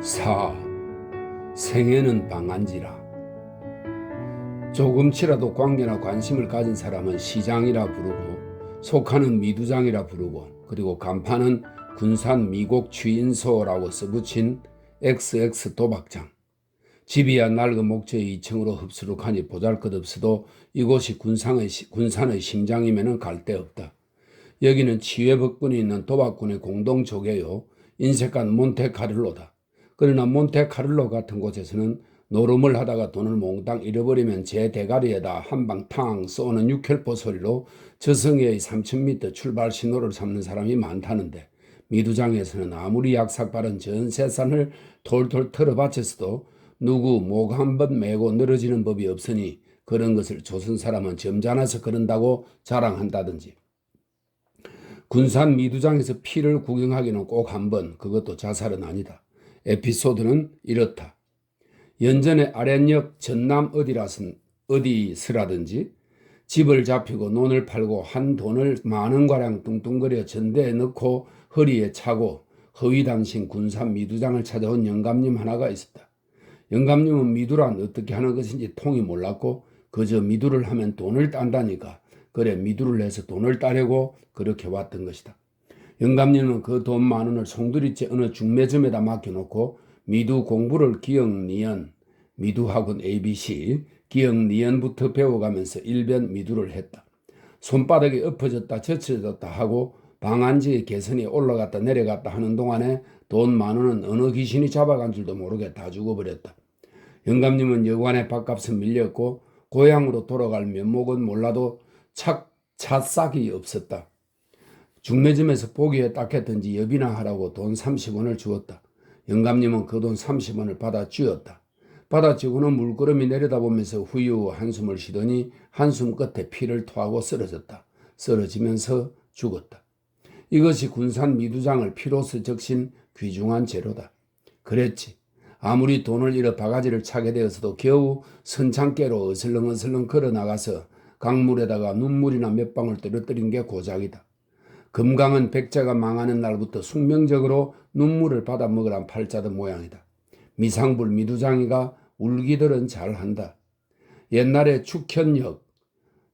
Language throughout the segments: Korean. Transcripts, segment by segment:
4. 생애는 방한지라. 조금치라도 관계나 관심을 가진 사람은 시장이라 부르고, 속하는 미두장이라 부르고, 그리고 간판은 군산 미곡 취인소라고 써붙인 XX 도박장. 집이야 낡은 목재의 2층으로 흡수룩하니 보잘것없어도 이곳이 군산의 심장이면은 갈 데 없다. 여기는 치외법군이 있는 도박군의 공동조계요, 인색한 몬테카를로다. 그러나 몬테카를로 같은 곳에서는 노름을 하다가 돈을 몽땅 잃어버리면 제 대가리에다 한방 탕 쏘는 육혈포 소리로 저승의 3000m 출발 신호를 삼는 사람이 많다는데, 미두장에서는 아무리 약삭빠른 전 세산을 톨톨 털어바쳤어도 누구 목 한 번 메고 늘어지는 법이 없으니 그런 것을 조선 사람은 점잖아서 그런다고 자랑한다든지, 군산 미두장에서 피를 구경하기는 꼭 한 번, 그것도 자살은 아니다. 에피소드는 이렇다. 연전에 아랫역 전남 어디서라든지 집을 잡히고 논을 팔고 한 돈을 만원가량 뚱뚱거려 전대에 넣고 허리에 차고 허위단신 군산 미두장을 찾아온 영감님 하나가 있었다. 영감님은 미두란 어떻게 하는 것인지 통이 몰랐고 그저 미두를 하면 돈을 딴다니까 그래 미두를 해서 돈을 따려고 그렇게 왔던 것이다. 영감님은 그 돈 만원을 송두리째 어느 중매점에다 맡겨놓고 미두 공부를 기역니연, 미두학원 ABC, 기역니연부터 배워가면서 일변 미두를 했다. 손바닥이 엎어졌다 젖혀졌다 하고 방한지의 개선이 올라갔다 내려갔다 하는 동안에 돈 만원은 어느 귀신이 잡아간 줄도 모르게 다 죽어버렸다. 영감님은 여관의 밥값은 밀렸고 고향으로 돌아갈 면목은 몰라도 찻싹이 없었다. 중매점에서 보기에 딱했던지 여비나 하라고 돈 30원을 주었다. 영감님은 그 돈 30원을 받아 쥐었다. 받아 쥐고는 물끄러미 내려다보면서 후유 한숨을 쉬더니 한숨 끝에 피를 토하고 쓰러졌다. 쓰러지면서 죽었다. 이것이 군산 미두장을 피로써 적신 귀중한 재료다. 그랬지. 아무리 돈을 잃어 바가지를 차게 되었어도 겨우 선창께로 어슬렁어슬렁 걸어나가서 강물에다가 눈물이나 몇 방울 떨어뜨린 게 고작이다. 금강은 백제가 망하는 날부터 숙명적으로 눈물을 받아 먹으란 팔자던 모양이다. 미상불 미두장이가 울기들은 잘한다. 옛날에 축현역,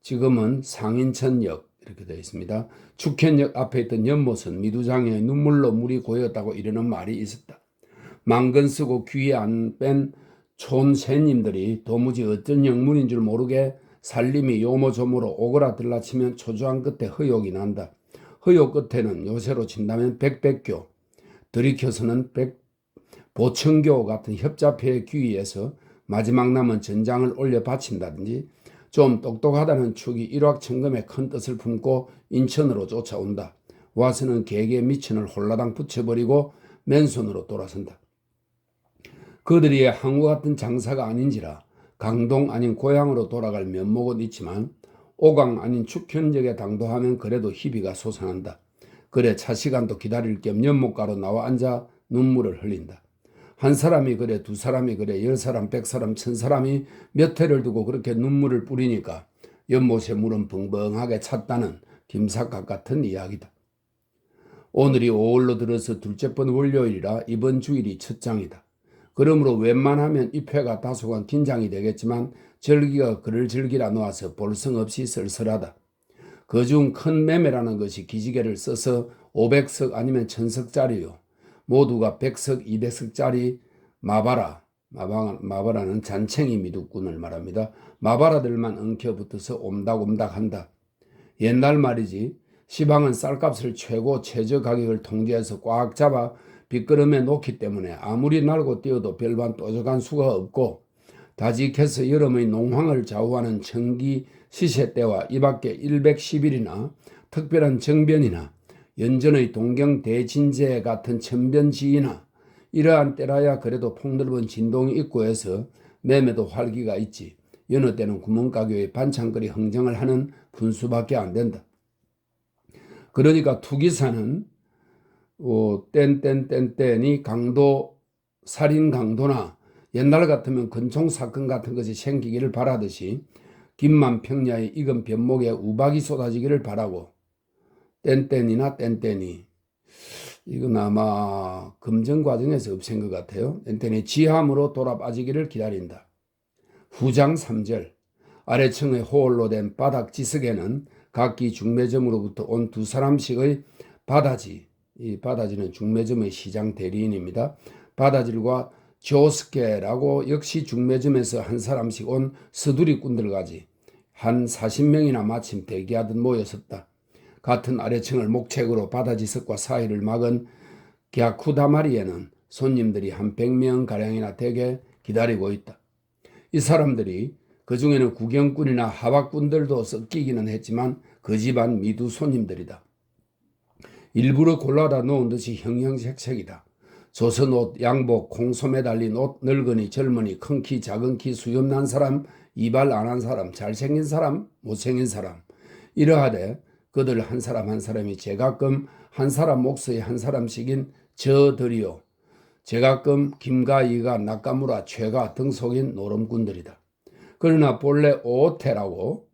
지금은 상인천역 이렇게 되어 있습니다. 축현역 앞에 있던 연못은 미두장의 눈물로 물이 고였다고 이러는 말이 있었다. 망근 쓰고 귀에 안 뺀 촌새님들이 도무지 어떤 영문인 줄 모르게 살림이 요모조모로 오그라들라치면 초조한 끝에 허욕이 난다. 허욕 끝에는 요새로 친다면 백백교, 들이켜서는 보청교 같은 협자패의 귀위에서 마지막 남은 전장을 올려 바친다든지 좀 똑똑하다는 축이 일확천금의 큰 뜻을 품고 인천으로 쫓아온다. 와서는 개개 미천을 홀라당 붙여버리고 맨손으로 돌아선다. 그들이 항우 같은 장사가 아닌지라 강동 아닌 고향으로 돌아갈 면목은 있지만 오강 아닌 축현적에 당도하면 그래도 희비가 솟아난다. 그래 차시간도 기다릴 겸 연못가로 나와 앉아 눈물을 흘린다. 한 사람이 그래 두 사람이 그래 10사람 100사람 1000사람이 몇 해를 두고 그렇게 눈물을 뿌리니까 연못의 물은 벙벙하게 찼다는 김삿갓 같은 이야기다. 오늘이 5월로 들어서 둘째 번 월요일이라 이번 주일이 첫 장이다. 그러므로 웬만하면 입회가 다소간 긴장이 되겠지만 절기가 그를 즐기라 놓아서 볼성 없이 쓸쓸하다. 그중 큰 매매라는 것이 기지개를 써서 500석 아니면 1000석짜리요. 모두가 100석, 200석짜리 마바라는 잔챙이 미두꾼을 말합니다. 마바라들만 엉켜붙어서 옴닥옴닥한다. 옛날 말이지. 시방은 쌀값을 최고 최저 가격을 통제해서 꽉 잡아 빗거름에 놓기 때문에 아무리 날고 뛰어도 별반 뾰족한 수가 없고 다직해서 여름의 농황을 좌우하는 청기 시세 때와 이밖에 110일이나 특별한 정변이나 연전의 동경 대진제 같은 천변지이나 이러한 때라야 그래도 폭넓은 진동이 있고 해서 매매도 활기가 있지. 여느 때는 구멍가게의 반찬거리 흥정을 하는 분수밖에 안 된다. 그러니까 투기사는 땡땡땡땡이 강도, 살인 강도나 옛날 같으면 근총 사건 같은 것이 생기기를 바라듯이 김만 평야의 익은 변목에 우박이 쏟아지기를 바라고 땡땡이나 땡땡이 이건 아마 검증 과정에서 없앤 것 같아요. 엔테니 지함으로 돌아 빠지기를 기다린다. 후장 3절 아래층의 호홀로 된 바닥 지석에는 각기 중매점으로부터 온 두 사람씩의 바다지, 이 바다지는 중매점의 시장 대리인입니다. 바다질과 조스케라고 역시 중매점에서 한 사람씩 온 서두리꾼들까지 한 40명이나 마침 대기하듯 모였었다. 같은 아래층을 목책으로 바다지석과 사이를 막은 갸쿠다마리에는 손님들이 한 100명가량이나 되게 기다리고 있다. 이 사람들이 그 중에는 구경꾼이나 하박꾼들도 섞이기는 했지만 그 집안 미두 손님들이다. 일부러 골라다 놓은 듯이 형형색색이다. 조선 옷, 양복, 콩소매 달린 옷, 늙은이, 젊은이, 큰 키, 작은 키, 수염 난 사람, 이발 안 한 사람, 잘생긴 사람, 못생긴 사람. 이러하되 그들 한 사람 한 사람이 제가끔 한 사람 몫의 한 사람씩인 저들이요. 제가끔 김가, 이가, 낙가무라, 최가 등 속인 노름꾼들이다. 그러나 본래 오호테라고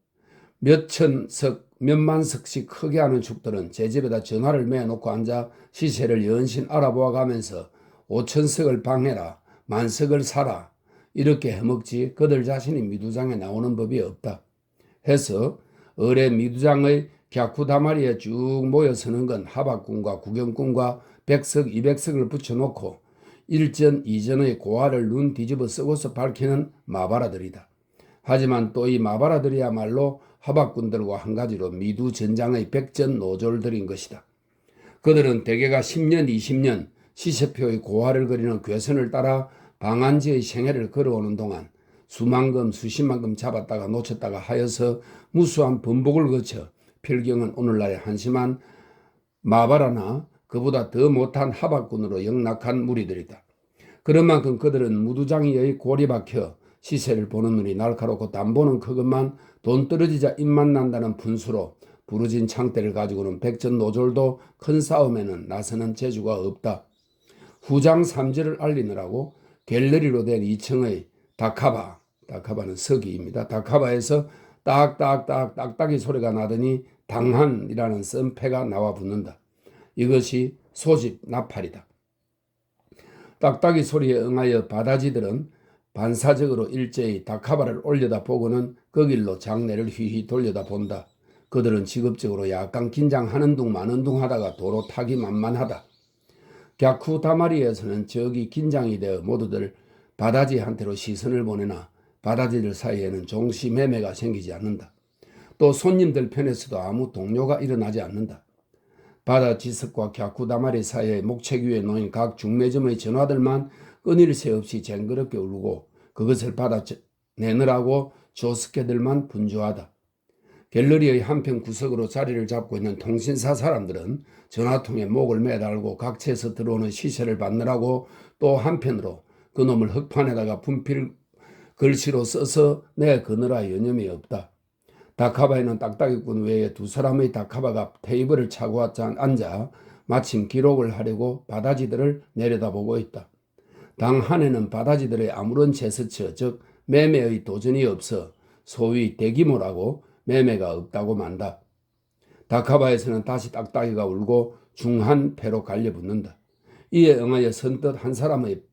몇천석, 몇만석씩 크게 하는 축들은 제 집에다 전화를 매어놓고 앉아 시세를 연신 알아보아 가면서 5천석을 방해라, 만석을 사라 이렇게 해먹지 그들 자신이 미두장에 나오는 법이 없다. 해서 을의 미두장의 갸쿠다마리에 쭉 모여서는 건 하박꾼과 구경꾼과 100석, 200석을 붙여놓고 일전, 이전의 고화를 눈 뒤집어 쓰고서 밝히는 마바라들이다. 하지만 또 이 마바라들이야말로 하박꾼들과 한 가지로 미두 전장의 백전 노졸들인 것이다. 그들은 대개가 10년, 20년 시세표의 고화를 그리는 괴선을 따라 방한지의 생애를 걸어오는 동안 수만금, 수십만금 잡았다가 놓쳤다가 하여서 무수한 번복을 거쳐 필경은 오늘날의 한심한 마바라나 그보다 더 못한 하박꾼으로 영락한 무리들이다. 그런 만큼 그들은 무두장이의 골이 박혀 시세를 보는 눈이 날카롭고 담보는 그것만 돈 떨어지자 입만 난다는 분수로 부러진 창대를 가지고는 백전 노졸도 큰 싸움에는 나서는 재주가 없다. 후장 3절을 알리느라고 갤러리로 된 2층의 다카바는 서기입니다. 다카바에서 딱딱딱 딱딱이 소리가 나더니 당한이라는 썬패가 나와 붙는다. 이것이 소집 나팔이다. 딱딱이 소리에 응하여 바다지들은 반사적으로 일제히 다카바를 올려다 보고는 그 길로 장내를 휘휘 돌려다 본다. 그들은 직업적으로 약간 긴장하는 둥 마는 둥 하다가 도로 타기 만만하다. 갸쿠다마리에서는 저기 긴장이 되어 모두들 바다지한테로 시선을 보내나 바다지들 사이에는 종시 매매가 생기지 않는다. 또 손님들 편에서도 아무 동요가 일어나지 않는다. 바다지석과 갸쿠다마리 사이의 목책 위에 놓인 각 중매점의 전화들만 끊일 새 없이 쟁그럽게 울고 그것을 받아내느라고 조스케들만 분주하다. 갤러리의 한편 구석으로 자리를 잡고 있는 통신사 사람들은 전화통에 목을 매달고 각처에서 들어오는 시세를 받느라고 또 한편으로 그놈을 흙판에다가 분필 글씨로 써서 내거느라 여념이 없다. 다카바에는 딱딱이꾼 외에 두 사람의 다카바가 테이블을 차고 앉아 마침 기록을 하려고 바다지들을 내려다보고 있다. 당 한해는 바다지들의 아무런 제스처, 즉 매매의 도전이 없어 소위 대규모라고 매매가 없다고 만다. 다카바에서는 다시 딱딱이가 울고 중한 패로 갈려붙는다. 이에 응하여 선뜻 한 사람의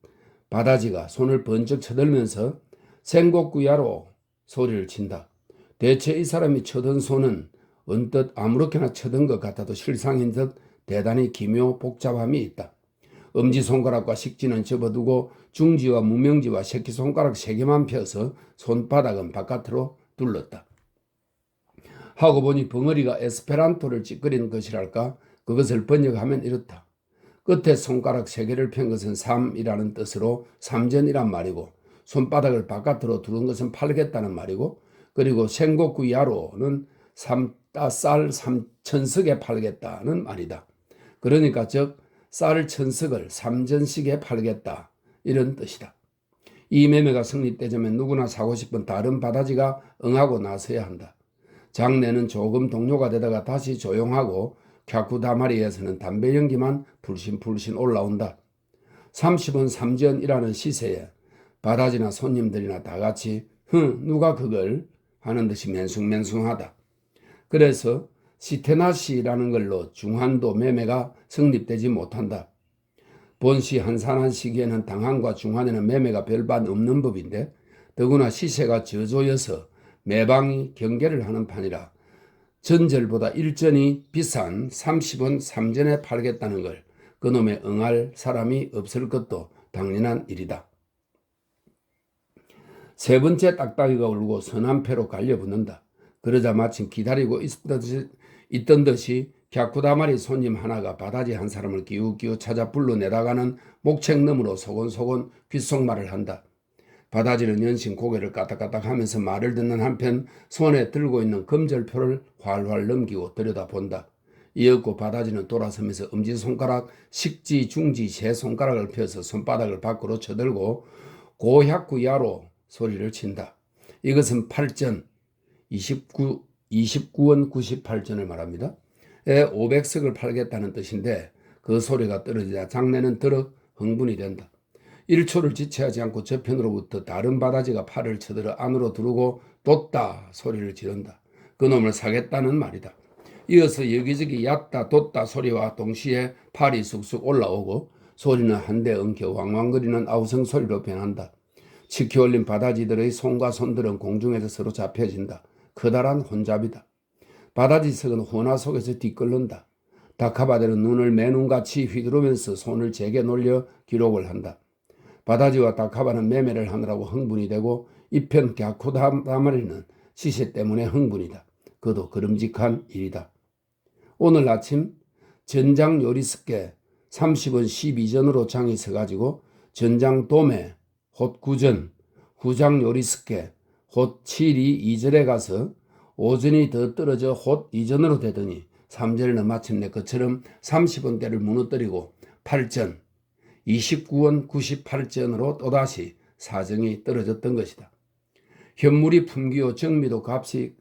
바다지가 손을 번쩍 쳐들면서 생곡구야로 소리를 친다. 대체 이 사람이 쳐든 손은 언뜻 아무렇게나 쳐든 것 같아도 실상인 듯 대단히 기묘 복잡함이 있다. 엄지손가락과 식지는 접어두고 중지와 무명지와 새끼손가락 3개만 펴서 손바닥은 바깥으로 둘렀다. 하고 보니 벙어리가 에스페란토를 찌끄린 것이랄까 그것을 번역하면 이렇다. 끝에 손가락 3개를 편 것은 삼이라는 뜻으로 삼전이란 말이고 손바닥을 바깥으로 두른 것은 팔겠다는 말이고 그리고 생곡구야로는 쌀 3천석에 팔겠다는 말이다. 그러니까 즉 쌀 1,000석을 3전씩에 팔겠다 이런 뜻이다. 이 매매가 성립되자면 누구나 사고 싶은 다른 바다지가 응하고 나서야 한다. 장내는 조금 동요가 되다가 다시 조용하고 갸쿠다마리에서는 담배 연기만 풀신풀신 올라온다. 30원 3전이라는 시세에 바다지나 손님들이나 다같이 누가 그걸 하는 듯이 맹숭맹숭하다. 그래서 시테나시라는 걸로 중한도 매매가 성립되지 못한다. 본시 한산한 시기에는 당한과 중한에는 매매가 별반 없는 법인데 더구나 시세가 저조여서 매방이 경계를 하는 판이라 전절보다 일전이 비싼 30원 3전에 팔겠다는 걸 그놈에 응할 사람이 없을 것도 당연한 일이다. 세 번째 딱딱이가 울고 서남패로 갈려붙는다. 그러자 마침 기다리고 있던 듯이 갸쿠다마리 손님 하나가 바다지 한 사람을 기웃기웃 찾아 불러내다가는 목책 너머로 소곤소곤 귓속말을 한다. 바다지는 연신 고개를 까딱까딱 하면서 말을 듣는 한편 손에 들고 있는 금절표를 활활 넘기고 들여다본다. 이윽고 바다지는 돌아서면서 엄지손가락, 식지, 중지 세 손가락을 펴서 손바닥을 밖으로 쳐들고 고약구야로 소리를 친다. 이것은 8전, 29원 98전을 말합니다. 500석을 팔겠다는 뜻인데 그 소리가 떨어지자 장내는 더럭 흥분이 된다. 1초를 지체하지 않고 저편으로부터 다른 바다지가 팔을 쳐들어 안으로 들어오고 돋다 소리를 지른다. 그놈을 사겠다는 말이다. 이어서 여기저기 얕다 돋다 소리와 동시에 팔이 쑥쑥 올라오고 소리는 한데 엉켜 왕왕거리는 아우성 소리로 변한다. 치켜올린 바다지들의 손과 손들은 공중에서 서로 잡혀진다. 커다란 혼잡이다. 바다지석은 혼화 속에서 뒤끓는다. 다카바들은 눈을 매눈같이 휘두르면서 손을 제게 놀려 기록을 한다. 바다지와 다카바는 매매를 하느라고 흥분이 되고 이편 갸쿠다마리는 시세 때문에 흥분이다. 그도 그름직한 일이다. 오늘 아침 전장 요리스께 30원 12전으로 장이 서가지고 전장 도매 홑 9전, 후장 요리스께 홑 7이 2절에 가서 5전이 더 떨어져 홑 2전으로 되더니 3절에는 마침내 그처럼 30원대를 무너뜨리고 8전, 29원 98전으로 또다시 사정이 떨어졌던 것이다. 현물이 품기요 정미도 값이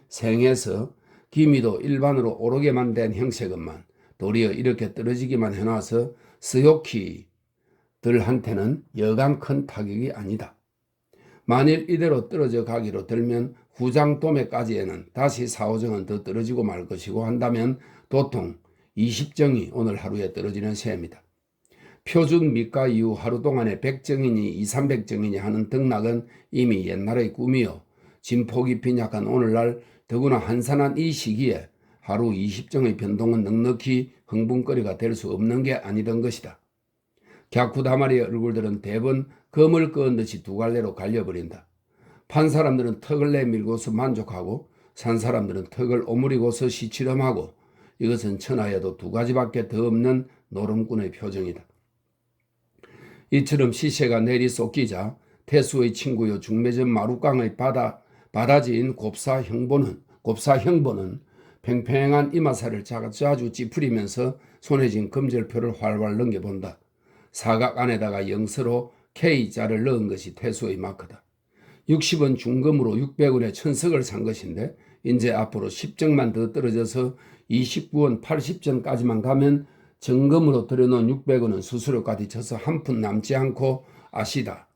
생해서 기미도 일반으로 오르게만 된 형세건만 도리어 이렇게 떨어지기만 해놔서 스요키들한테는 여간 큰 타격이 아니다. 만일 이대로 떨어져 가기로 들면 후장 도매까지에는 다시 4~5정은 더 떨어지고 말 것이고 한다면 도통 20정이 오늘 하루에 떨어지는 셈이다. 표준 미가 이후 하루 동안에 100정이니 200~300정이니 하는 등락은 이미 옛날의 꿈이요. 진폭이 빈약한 오늘날 더구나 한산한 이 시기에 하루 20정의 변동은 넉넉히 흥분거리가 될 수 없는 게 아니던 것이다. 갸쿠다마리의 얼굴들은 대번 검을 그은 듯이 두 갈래로 갈려버린다. 판 사람들은 턱을 내밀고서 만족하고 산 사람들은 턱을 오므리고서 시치름하고 이것은 천하에도 두 가지밖에 더 없는 노름꾼의 표정이다. 이처럼 시세가 내리 쏟기자 태수의 친구요 중매점 마룻강의 바다지인 곱사형보는 팽팽한 이마살을 자주 찌푸리면서 손에 쥔 금절표를 활활 넘겨본다. 사각 안에다가 영서로 K자를 넣은 것이 태수의 마크다. 60원 중금으로 600원에 1000석을 산 것인데 이제 앞으로 10정만 더 떨어져서 29원 80전까지만 가면 정금으로 들여놓은 600원은 수수료까지 쳐서 한 푼 남지 않고 아시다.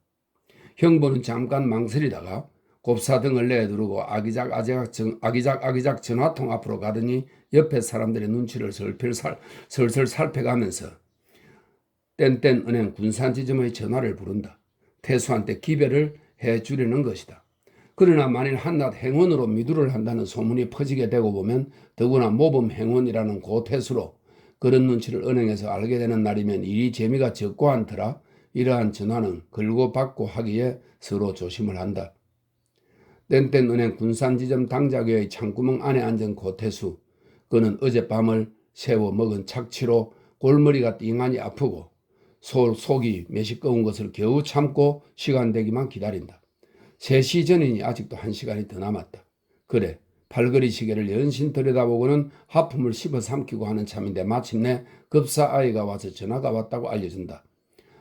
형보는 잠깐 망설이다가 곱사등을 내두르고 아기작 전화통 앞으로 가더니 옆에 사람들의 눈치를 슬슬 살펴가면서 땐은행 군산지점의 전화를 부른다. 태수한테 기별을 해주려는 것이다. 그러나 만일 한낱 행운으로 미두를 한다는 소문이 퍼지게 되고 보면 더구나 모범 행운이라는 고태수로 그런 눈치를 은행에서 알게 되는 날이면 일이 재미가 적고 않더라. 이러한 전화는 걸고 받고 하기에 서로 조심을 한다. 땐은행 군산지점 당자교의 창구멍 안에 앉은 고태수. 그는 어젯밤을 새워 먹은 착취로 골머리가 띵하니 아프고 속이 메시꺼운 것을 겨우 참고 시간 되기만 기다린다. 3시 전이니 아직도 1시간이 더 남았다. 그래, 팔걸이 시계를 연신 들여다보고는 하품을 씹어 삼키고 하는 참인데 마침내 급사 아이가 와서 전화가 왔다고 알려준다.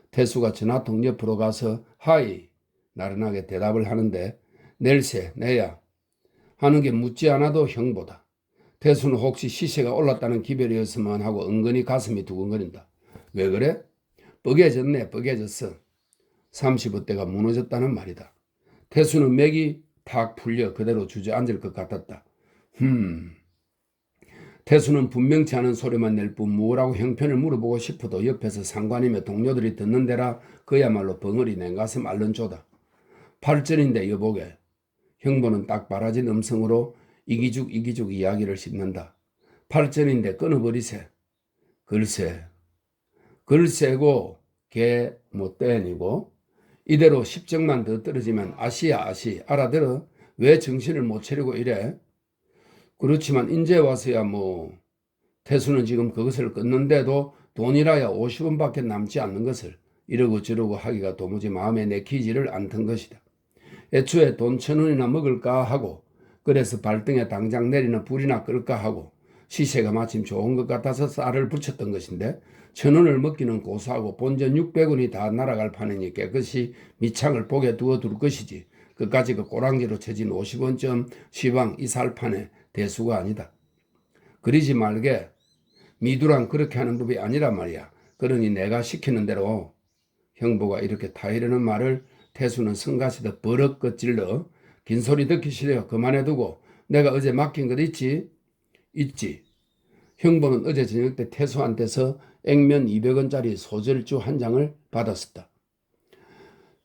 태수가 전화통 옆으로 가서 하이 나른하게 대답을 하는데 낼세 내야 하는 게 묻지 않아도 형보다. 태수는 혹시 시세가 올랐다는 기별이었으면 하고 은근히 가슴이 두근거린다. 왜 그래? 뻐개졌어. 30어대가 무너졌다는 말이다. 태수는 맥이 탁 풀려 그대로 주저앉을 것 같았다. 태수는 분명치 않은 소리만 낼 뿐 뭐라고 형편을 물어보고 싶어도 옆에서 상관이며 동료들이 듣는 데라 그야말로 벙어리 냉가슴 앓는 조다. 8절인데 여보게. 형부는 딱 바라진 음성으로 이기죽 이야기를 씹는다. 8절인데 끊어버리세. 글쎄고 개 못 떼니고 이대로 10점만 더 떨어지면 아시야 아시. 알아들어? 왜 정신을 못 차리고 이래? 그렇지만 인제 와서야 뭐. 태수는 지금 그것을 끊는데도 돈이라야 50원밖에 남지 않는 것을 이러고 저러고 하기가 도무지 마음에 내키지를 않던 것이다. 애초에 돈 1,000원이나 먹을까 하고 그래서 발등에 당장 내리는 불이나 끌까 하고 시세가 마침 좋은 것 같아서 쌀을 붙였던 것인데 1,000원을 먹기는 고사하고 본전 600원이 다 날아갈 판이니 깨끗이 밑창을 보게 두어둘 것이지 그까지 그 꼬랑지로 쳐진 50원쯤 시방 이 살판에 대수가 아니다. 그러지 말게. 미두랑 그렇게 하는 법이 아니란 말이야. 그러니 내가 시키는 대로. 형부가 이렇게 타이르는 말을 태수는 성가시듯 버럭 긋질러 긴 소리 듣기 싫어요. 그만해두고 내가 어제 맡긴 것 있지? 있지. 형부는 어제 저녁 때 태수한테서 액면 200원짜리 소절주 한 장을 받았었다.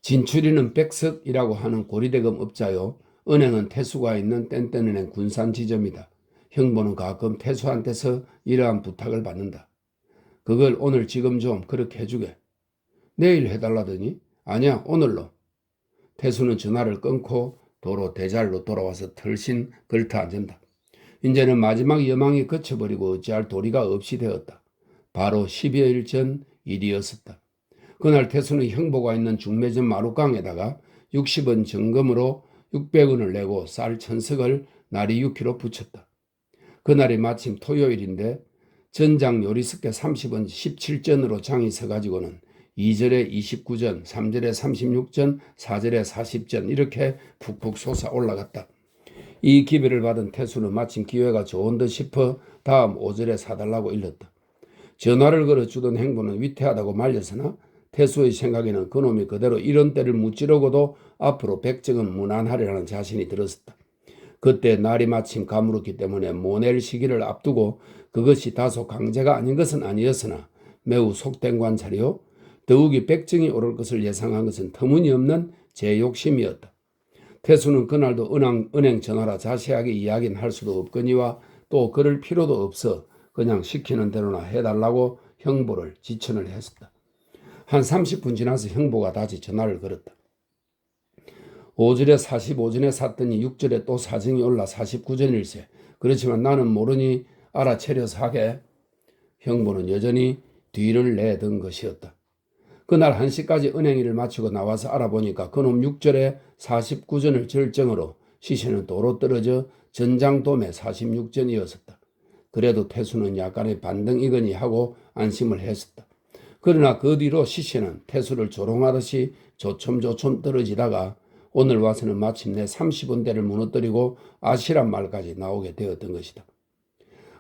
진출이는 백석이라고 하는 고리대금 업자요. 은행은 태수가 있는 뗀뗀은행 군산지점이다. 형부는 가끔 태수한테서 이러한 부탁을 받는다. 그걸 오늘 지금 좀 그렇게 해주게. 내일 해달라더니 아니야 오늘로. 태수는 전화를 끊고 도로 대잘로 돌아와서 털신 걸터 앉은다. 이제는 마지막 여망이 그쳐버리고 어찌할 도리가 없이 되었다. 바로 10여일 전 일이었었다. 그날 태수는 형부가 있는 중매점 마룻강에다가 60원 정금으로 600원을 내고 쌀 1,000석을 날이 6kg 붙였다. 그날이 마침 토요일인데 전장 요리스께 30원 17전으로 장이 서가지고는 2절에 29전, 3절에 36전, 4절에 40전 이렇게 푹푹 솟아 올라갔다. 이 기별을 받은 태수는 마침 기회가 좋은 듯 싶어 다음 5절에 사달라고 일렀다. 전화를 걸어주던 행부는 위태하다고 말려서나 태수의 생각에는 그놈이 그대로 이런 때를 무찌르고도 앞으로 백정은 무난하리라는 자신이 들었었다. 그때 날이 마침 가물었기 때문에 모낼 시기를 앞두고 그것이 다소 강제가 아닌 것은 아니었으나 매우 속된 관찰이요. 더욱이 백정이 오를 것을 예상한 것은 터무니없는 제 욕심이었다. 태수는 그날도 은행 전화라 자세하게 이야기는 할 수도 없거니와 또 그럴 필요도 없어 그냥 시키는 대로나 해달라고 형부를 지천을 했었다. 한 30분 지나서 형부가 다시 전화를 걸었다. 5절에 45전에 샀더니 6절에 또 사정이 올라 49전일세. 그렇지만 나는 모르니 알아채려서 하게. 형부는 여전히 뒤를 내던 것이었다. 그날 1시까지 은행 일을 마치고 나와서 알아보니까 그놈 6절에 49전을 절정으로 시세는 도로 떨어져 전장도매 46전이었었다. 그래도 태수는 약간의 반등이거니 하고 안심을 했었다. 그러나 그 뒤로 시세는 태수를 조롱하듯이 조쫌조쫌 떨어지다가 오늘 와서는 마침내 30원대를 무너뜨리고 아시란 말까지 나오게 되었던 것이다.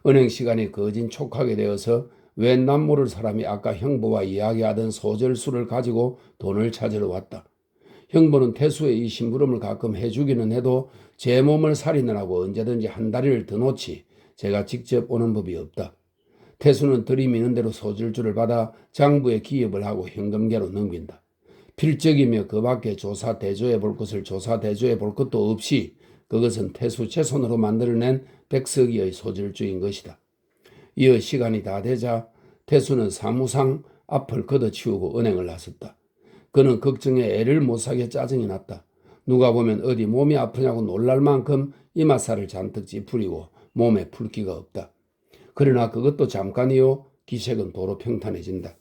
은행 시간이 거진 촉하게 되어서 웬 남 모를 사람이 아까 형부와 이야기하던 소절수를 가지고 돈을 찾으러 왔다. 형부는 태수의 이 심부름을 가끔 해주기는 해도 제 몸을 살리느라고 언제든지 한 다리를 더 놓지 제가 직접 오는 법이 없다. 태수는 들이미는 대로 소질주를 받아 장부에 기업을 하고 현금계로 넘긴다. 필적이며 그 밖에 조사 대조해 볼 것을 조사 대조해 볼 것도 없이 그것은 태수 최손으로 만들어낸 백석이의 소질주인 것이다. 이어 시간이 다 되자 태수는 사무상 앞을 걷어치우고 은행을 나섰다. 그는 걱정에 애를 못사게 짜증이 났다. 누가 보면 어디 몸이 아프냐고 놀랄 만큼 이마살을 잔뜩 찌푸리고 몸에 붉기가 없다. 그러나 그것도 잠깐이요. 기색은 도로 평탄해진다.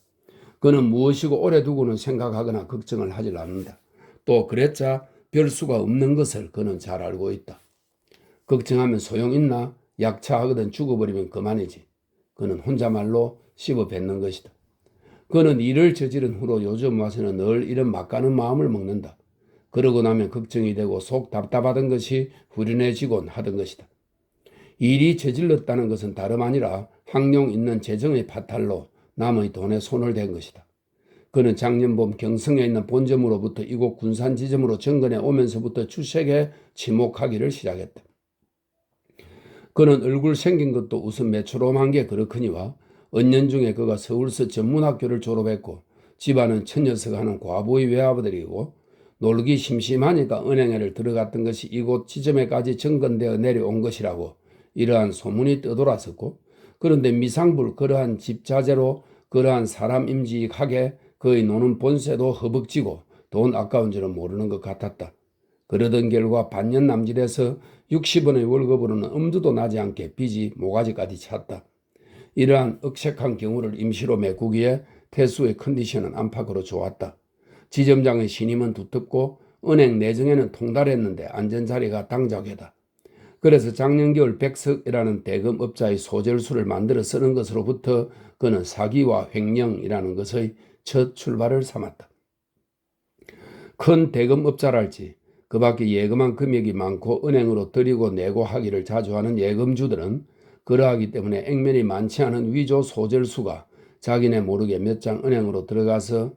그는 무엇이고 오래 두고는 생각하거나 걱정을 하질 않는다. 또 그랬자 별 수가 없는 것을 그는 잘 알고 있다. 걱정하면 소용있나? 약차하거든 죽어버리면 그만이지. 그는 혼자말로 씹어 뱉는 것이다. 그는 일을 저지른 후로 요즘 와서는 늘 이런 막가는 마음을 먹는다. 그러고 나면 걱정이 되고 속 답답하던 것이 후련해지곤 하던 것이다. 일이 저질렀다는 것은 다름 아니라 항용 있는 재정의 파탈로 남의 돈에 손을 댄 것이다. 그는 작년 봄 경성에 있는 본점으로부터 이곳 군산지점으로 정근해 오면서부터 주색에 지목하기를 시작했다. 그는 얼굴 생긴 것도 우선 매초롬한 게 그렇거니와 은년중에 그가 서울서 전문학교를 졸업했고 집안은 천녀석 하는 과부의 외아버들이고 놀기 심심하니까 은행에를 들어갔던 것이 이곳 지점에까지 정건되어 내려온 것이라고 이러한 소문이 떠돌았었고, 그런데 미상불 그러한 집자재로 그러한 사람 임직하게 그의 노는 본세도 허벅지고 돈 아까운 줄은 모르는 것 같았다. 그러던 결과 반년 남짓에서 60원의 월급으로는 엄두도 나지 않게 빚이 모가지까지 찼다. 이러한 억색한 경우를 임시로 메꾸기에 태수의 컨디션은 안팎으로 좋았다. 지점장의 신임은 두텁고 은행 내정에는 통달했는데 안전자리가 당작이다. 그래서 작년 겨울 백석이라는 대금업자의 소절수를 만들어 쓰는 것으로부터 그는 사기와 횡령이라는 것의 첫 출발을 삼았다. 큰 대금업자랄지 그 밖에 예금한 금액이 많고 은행으로 들이고 내고 하기를 자주 하는 예금주들은 그러하기 때문에 액면이 많지 않은 위조 소절수가 자기네 모르게 몇 장 은행으로 들어가서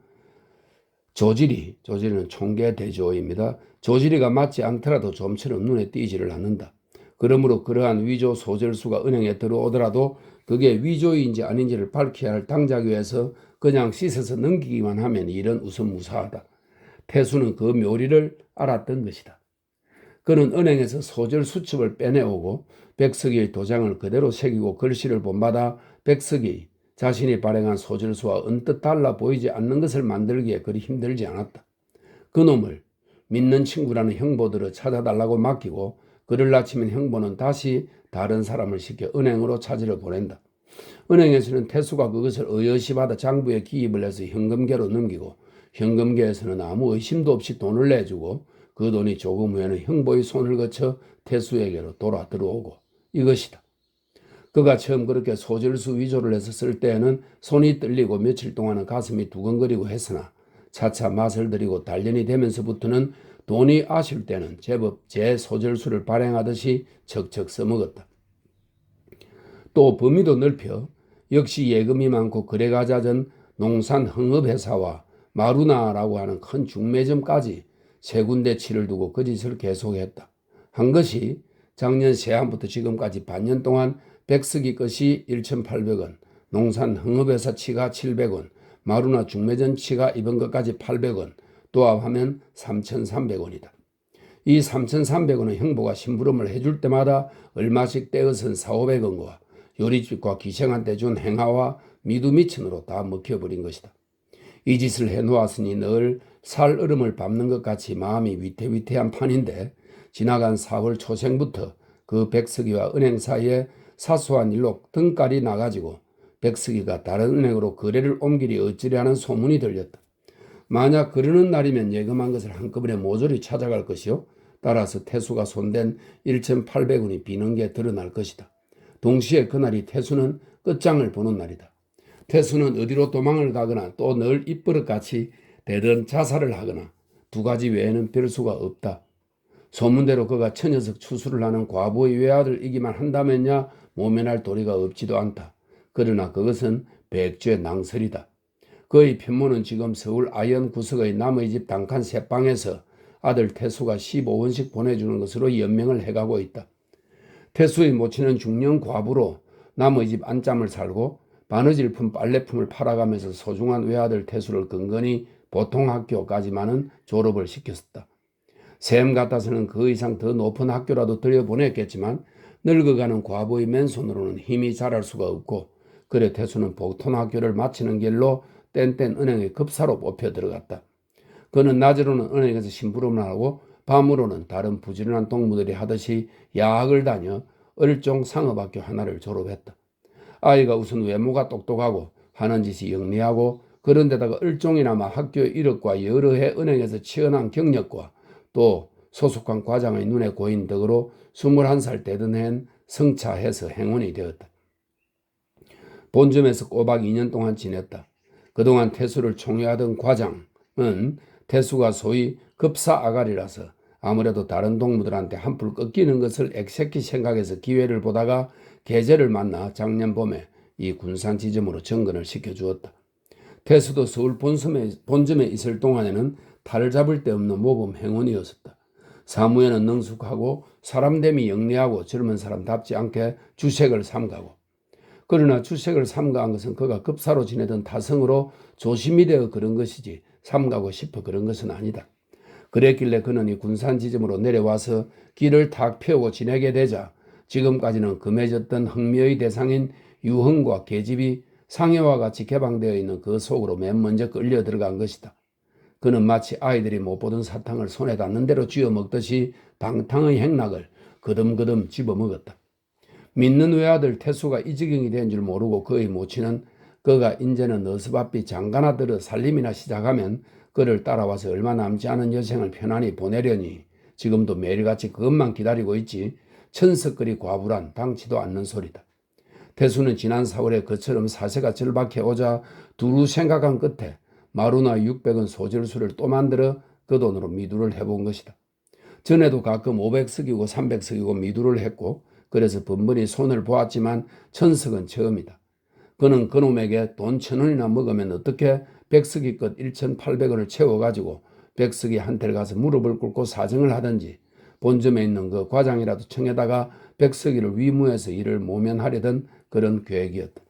조지리는 총계대조입니다. 조지리가 맞지 않더라도 좀처럼 눈에 띄지를 않는다. 그러므로 그러한 위조 소절수가 은행에 들어오더라도 그게 위조인지 아닌지를 밝혀야 할 당작 위해서 그냥 씻어서 넘기기만 하면 일은 우선 무사하다. 태수는 그 묘리를 알았던 것이다. 그는 은행에서 소절 수첩을 빼내오고 백석이의 도장을 그대로 새기고 글씨를 본받아 백석이 자신이 발행한 소절수와 언뜻 달라 보이지 않는 것을 만들기에 그리 힘들지 않았다. 그놈을 믿는 친구라는 형보들을 찾아달라고 맡기고 그를 낳치면 형보는 다시 다른 사람을 시켜 은행으로 찾으러 보낸다. 은행에서는 태수가 그것을 의여시 받아 장부에 기입을 해서 현금계로 넘기고 현금계에서는 아무 의심도 없이 돈을 내주고 그 돈이 조금 후에는 형보의 손을 거쳐 태수에게로 돌아 들어오고 이것이다. 그가 처음 그렇게 소절수 위조를 해서 쓸 때에는 손이 떨리고 며칠 동안은 가슴이 두근거리고 했으나 차차 맛을 들이고 단련이 되면서부터는 돈이 아실 때는 제법 제 소절수를 발행하듯이 척척 써먹었다. 또 범위도 넓혀 역시 예금이 많고 거래가 잦은 농산 흥업회사와 마루나라고 하는 큰 중매점까지 세 군데 치를 두고 그 짓을 계속했다. 한 것이 작년 세한부터 지금까지 반년 동안 백석이 것이 1,800원, 농산 흥업회사 치가 700원, 마루나 중매점 치가 이번 것까지 800원, 또 합하면 3,300원이다. 이 3,300원은 형보가 심부름을 해줄 때마다 얼마씩 떼어선 4,500원과 요리집과 기생한테 준 행하와 미두미천으로 다 먹혀버린 것이다. 이 짓을 해놓았으니 늘 살얼음을 밟는 것 같이 마음이 위태위태한 판인데 지나간 4월 초생부터 그 백석이와 은행 사이에 사소한 일로 등깔이 나가지고 백석이가 다른 은행으로 거래를 옮기리 어찌려 하는 소문이 들렸다. 만약 그러는 날이면 예금한 것을 한꺼번에 모조리 찾아갈 것이요. 따라서 태수가 손댄 1,800원이 비는 게 드러날 것이다. 동시에 그날이 태수는 끝장을 보는 날이다. 태수는 어디로 도망을 가거나 또 늘 입버릇같이 대든 자살을 하거나 두 가지 외에는 별 수가 없다. 소문대로 그가 처녀석 추수를 하는 과부의 외아들이기만 한다면야 모면할 도리가 없지도 않다. 그러나 그것은 백주의 낭설이다. 그의 편모는 지금 서울 아현 구석의 남의 집 단칸 새방에서 아들 태수가 15원씩 보내주는 것으로 연명을 해가고 있다. 태수의 모친은 중년 과부로 남의 집 안짬을 살고 바느질품 빨래품을 팔아가면서 소중한 외아들 태수를 근근히 보통학교까지만은 졸업을 시켰었다. 셈 같아서는 그 이상 더 높은 학교라도 들여보냈겠지만 늙어가는 과부의 맨손으로는 힘이 자랄 수가 없고 그래 태수는 보통학교를 마치는 길로 땐땐 은행의 급사로 뽑혀 들어갔다. 그는 낮으로는 은행에서 심부름을 하고 밤으로는 다른 부지런한 동무들이 하듯이 야학을 다녀 을종 상업학교 하나를 졸업했다. 아이가 우선 외모가 똑똑하고 하는 짓이 영리하고 그런 데다가 을종이나마 학교의 이력과 여러 해 은행에서 치열한 경력과 또 소속한 과장의 눈에 고인 덕으로 21살 되던 해엔 성차해서 행운이 되었다. 본점에서 꼬박 2년 동안 지냈다. 그동안 태수를 총애하던 과장은 태수가 소위 급사 아가리라서 아무래도 다른 동무들한테 한풀 꺾이는 것을 액색히 생각해서 기회를 보다가 계제를 만나 작년 봄에 이 군산 지점으로 정근을 시켜주었다. 태수도 서울 본점에 있을 동안에는 탈을 잡을 데 없는 모범 행운이었었다. 사무에는 능숙하고 사람됨이 영리하고 젊은 사람답지 않게 주색을 삼가고, 그러나 주색을 삼가한 것은 그가 급사로 지내던 타성으로 조심이 되어 그런 것이지 삼가고 싶어 그런 것은 아니다. 그랬길래 그는 이 군산 지점으로 내려와서 길을 탁 펴고 지내게 되자 지금까지는 금해졌던 흥미의 대상인 유흥과 계집이 상해와 같이 개방되어 있는 그 속으로 맨 먼저 끌려 들어간 것이다. 그는 마치 아이들이 못 보던 사탕을 손에 닿는 대로 쥐어 먹듯이 방탕의 행락을 거듬거듬 집어먹었다. 믿는 외아들 태수가 이 지경이 된 줄 모르고 그의 모친은 그가 인제는 어서바삐 장가나 들어 살림이나 시작하면 그를 따라와서 얼마 남지 않은 여생을 편안히 보내려니 지금도 매일같이 그것만 기다리고 있지 천석거리 과불한 당치도 않는 소리다. 태수는 지난 4월에 그처럼 사세가 절박해 오자 두루 생각한 끝에 마루나 600원 소절수를 또 만들어 그 돈으로 미두를 해본 것이다. 전에도 가끔 500석이고 300석이고 미두를 했고 그래서 번번이 손을 보았지만 천석은 처음이다. 그는 그놈에게 돈 1,000원이나 먹으면 어떻게 100석이 끝 1,800원을 채워가지고 100석이 한테를 가서 무릎을 꿇고 사정을 하든지 본점에 있는 그 과장이라도 청에다가 100석이를 위무해서 이를 모면하려던 그런 계획이었다.